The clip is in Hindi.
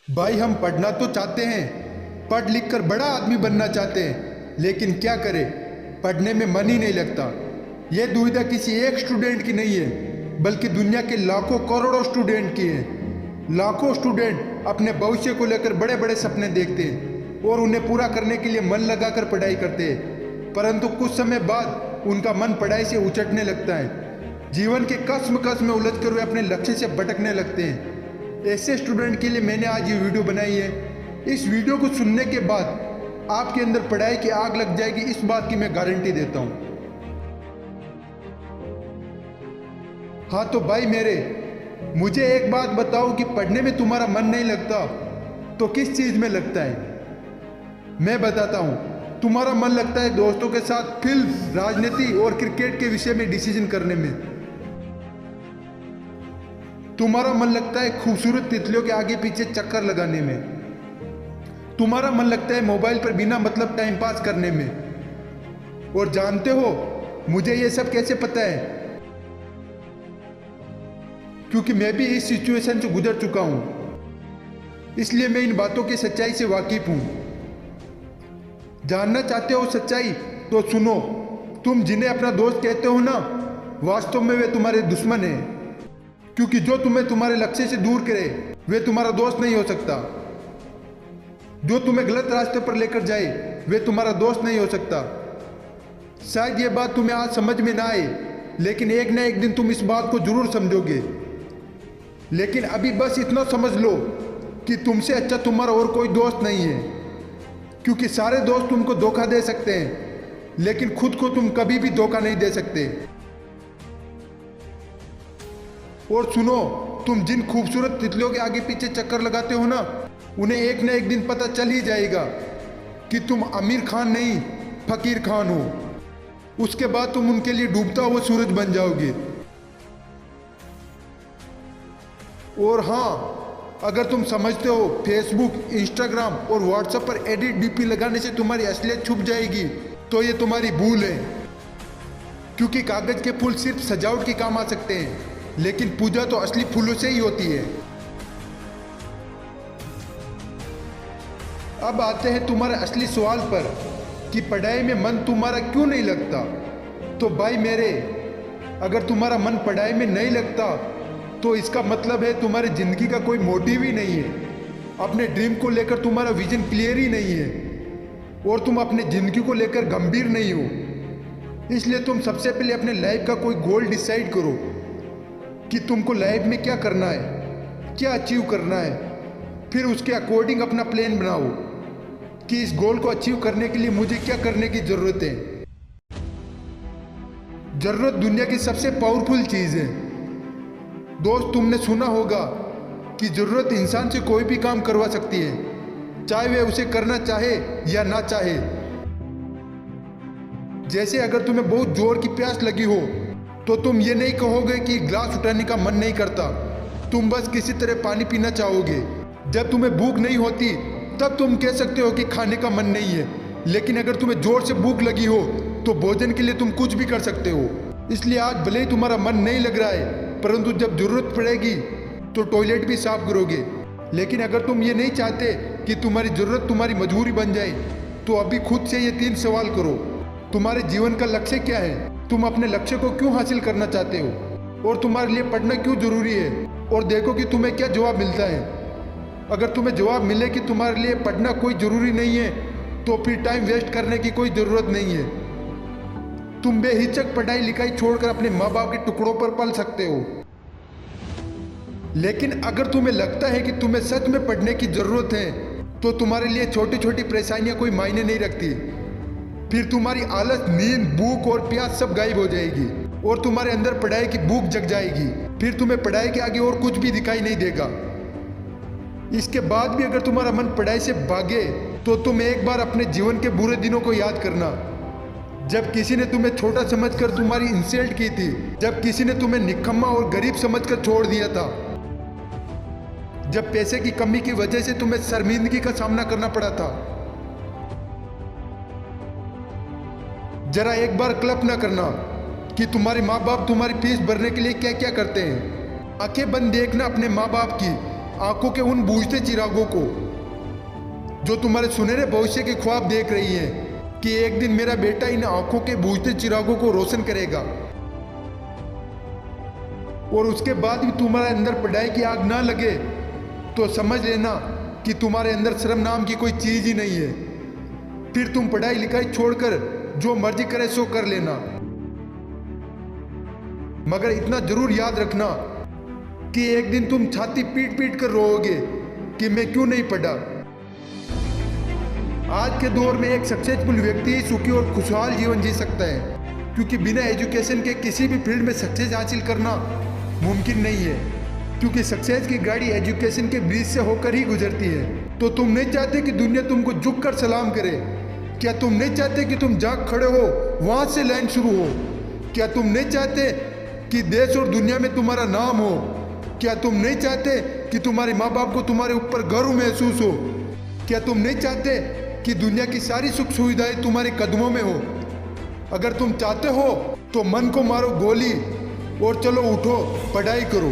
भाई हम पढ़ना तो चाहते हैं, पढ़ लिख कर बड़ा आदमी बनना चाहते हैं, लेकिन क्या करें, पढ़ने में मन ही नहीं लगता। यह दुविधा किसी एक स्टूडेंट की नहीं है, बल्कि दुनिया के लाखों करोड़ों स्टूडेंट की है। लाखों स्टूडेंट अपने भविष्य को लेकर बड़े बड़े सपने देखते हैं और उन्हें पूरा करने के लिए मन लगाकर पढ़ाई करते हैं, परंतु कुछ समय बाद उनका मन पढ़ाई से उचटने लगता है। जीवन के कस्म में उलझकर वे अपने लक्ष्य से भटकने लगते हैं। ऐसे स्टूडेंट के लिए मैंने आज ये वीडियो बनाई है। इस वीडियो को सुनने के बाद आपके अंदर पढ़ाई की आग लग जाएगी, इस बात की मैं गारंटी देता हूँ। हाँ तो भाई मेरे, मुझे एक बात बताओ कि पढ़ने में तुम्हारा मन नहीं लगता तो किस चीज़ में लगता है? मैं बताता हूँ। तुम्हारा मन लगता है दोस्तों के साथ फिल्म, राजनीति और क्रिकेट के विषय में डिसीजन करने में। तुम्हारा मन लगता है खूबसूरत तितलियों के आगे पीछे चक्कर लगाने में। तुम्हारा मन लगता है मोबाइल पर बिना मतलब टाइम पास करने में। और जानते हो मुझे ये सब कैसे पता है? क्योंकि मैं भी इस सिचुएशन से गुजर चुका हूं, इसलिए मैं इन बातों की सच्चाई से वाकिफ हूं। जानना चाहते हो सच्चाई तो सुनो। तुम जिन्हें अपना दोस्त कहते हो ना, वास्तव में वे तुम्हारे दुश्मन हैं। क्योंकि जो तुम्हें तुम्हारे लक्ष्य से दूर करे वे तुम्हारा दोस्त नहीं हो सकता। जो तुम्हें गलत रास्ते पर लेकर जाए वे तुम्हारा दोस्त नहीं हो सकता। शायद ये बात तुम्हें आज समझ में ना आए, लेकिन एक ना एक दिन तुम इस बात को जरूर समझोगे। लेकिन अभी बस इतना समझ लो कि तुमसे अच्छा तुम्हारा और कोई दोस्त नहीं है। क्योंकि सारे दोस्त तुमको धोखा दे सकते हैं, लेकिन खुद को तुम कभी भी धोखा नहीं दे सकते। और सुनो, तुम जिन खूबसूरत तितलियों के आगे पीछे चक्कर लगाते हो ना, उन्हें एक ना एक दिन पता चल ही जाएगा कि तुम आमिर खान नहीं फकीर खान हो। उसके बाद तुम उनके लिए डूबता हुआ सूरज बन जाओगे। और हाँ, अगर तुम समझते हो फेसबुक, इंस्टाग्राम और व्हाट्सएप पर एडिट डीपी लगाने से तुम्हारी असलियत छुप जाएगी, तो ये तुम्हारी भूल है। क्योंकि कागज के फूल सिर्फ सजावट के काम आ सकते हैं, लेकिन पूजा तो असली फूलों से ही होती है। अब आते हैं तुम्हारे असली सवाल पर कि पढ़ाई में मन तुम्हारा क्यों नहीं लगता। तो भाई मेरे, अगर तुम्हारा मन पढ़ाई में नहीं लगता तो इसका मतलब है तुम्हारी जिंदगी का कोई मोटिव ही नहीं है। अपने ड्रीम को लेकर तुम्हारा विजन क्लियर ही नहीं है और तुम अपनी जिंदगी को लेकर गंभीर नहीं हो। इसलिए तुम सबसे पहले अपने लाइफ का कोई गोल डिसाइड करो कि तुमको लाइफ में क्या करना है, क्या अचीव करना है। फिर उसके अकॉर्डिंग अपना प्लान बनाओ कि इस गोल को अचीव करने के लिए मुझे क्या करने की ज़रूरत है। ज़रूरत दुनिया की सबसे पावरफुल चीज़ है। दोस्त, तुमने सुना होगा कि ज़रूरत इंसान से कोई भी काम करवा सकती है, चाहे वह उसे करना चाहे या ना चाहे। जैसे अगर तुम्हें बहुत जोर की प्यास लगी हो तो तुम ये नहीं कहोगे कि ग्लास उठाने का मन नहीं करता, तुम बस किसी तरह पानी पीना चाहोगे। जब तुम्हें भूख नहीं होती तब तुम कह सकते हो कि खाने का मन नहीं है, लेकिन अगर तुम्हें जोर से भूख लगी हो तो भोजन के लिए तुम कुछ भी कर सकते हो। इसलिए आज भले ही तुम्हारा मन नहीं लग रहा है, परंतु जब जरूरत पड़ेगी तो टॉयलेट भी साफ करोगे। लेकिन अगर तुम ये नहीं चाहते कि तुम्हारी ज़रूरत तुम्हारी मजबूरी बन जाए, तो अभी खुद से ये 3 सवाल करो। तुम्हारे जीवन का लक्ष्य क्या है? तुम अपने लक्ष्य को क्यों हासिल करना चाहते हो? और तुम्हारे लिए पढ़ना क्यों जरूरी है? और देखो कि तुम्हें क्या जवाब मिलता है। अगर तुम्हें जवाब मिले कि तुम्हारे लिए पढ़ना कोई ज़रूरी नहीं है, तो फिर टाइम वेस्ट करने की कोई ज़रूरत नहीं है। तुम बेहिचक पढ़ाई लिखाई छोड़कर अपने माँ बाप के टुकड़ों पर पल सकते हो। लेकिन अगर तुम्हें लगता है कि तुम्हें सच में पढ़ने की ज़रूरत है, तो तुम्हारे लिए छोटी छोटी परेशानियाँ कोई मायने नहीं रखती। फिर तुम्हारी आलस, नींद, भूख और प्यास सब गायब हो जाएगी और तुम्हारे अंदर पढ़ाई की भूख जग जाएगी। फिर तुम्हें पढ़ाई के आगे और कुछ भी दिखाई नहीं देगा। इसके बाद भी अगर तुम्हारा मन पढ़ाई से भागे तो तुम एक बार अपने जीवन के बुरे दिनों को याद करना, जब किसी ने तुम्हें छोटा समझकर तुम्हारी इंसल्ट की थी, जब किसी ने तुम्हें निकम्मा और गरीब समझकर छोड़ दिया था, जब पैसे की कमी की वजह से तुम्हें शर्मिंदगी का सामना करना पड़ा था। जरा एक बार कल्पना करना कि तुम्हारे माँ बाप तुम्हारी फीस भरने के लिए क्या क्या करते हैं। आंखें बंद देखना अपने माँ बाप की, आंखों के उन बूझते चिरागों को जो तुम्हारे सुनहरे भविष्य के ख्वाब देख रही है कि एक दिन मेरा बेटा इन आंखों के बूझते चिरागों को रोशन करेगा। और उसके बाद भी तुम्हारे अंदर पढ़ाई की आग ना लगे तो समझ लेना कि तुम्हारे अंदर शर्म नाम की कोई चीज ही नहीं है। फिर तुम पढ़ाई लिखाई छोड़कर जो मर्जी करे सो कर लेना, मगर इतना जरूर याद रखना कि एक दिन तुम छाती पीट पीट कर रोओगे कि मैं क्यों नहीं पढ़ा। आज के दौर में एक सक्सेसफुल व्यक्ति ही सुखी और खुशहाल जीवन जी सकता है, क्योंकि बिना एजुकेशन के किसी भी फील्ड में सक्सेस हासिल करना मुमकिन नहीं है, क्योंकि सक्सेस की गाड़ी एजुकेशन के ब्रिज से होकर ही गुजरती है। तो तुम नहीं चाहते कि दुनिया तुमको झुक कर सलाम करे? क्या तुम नहीं चाहते कि तुम जहाँ खड़े हो वहाँ से लाइन शुरू हो? क्या तुम नहीं चाहते कि देश और दुनिया में तुम्हारा नाम हो? क्या तुम नहीं चाहते कि तुम्हारे माँ बाप को तुम्हारे ऊपर गर्व महसूस हो? क्या तुम नहीं चाहते कि दुनिया की सारी सुख सुविधाएं तुम्हारे कदमों में हो? अगर तुम चाहते हो तो मन को मारो गोली और चलो उठो, पढ़ाई करो।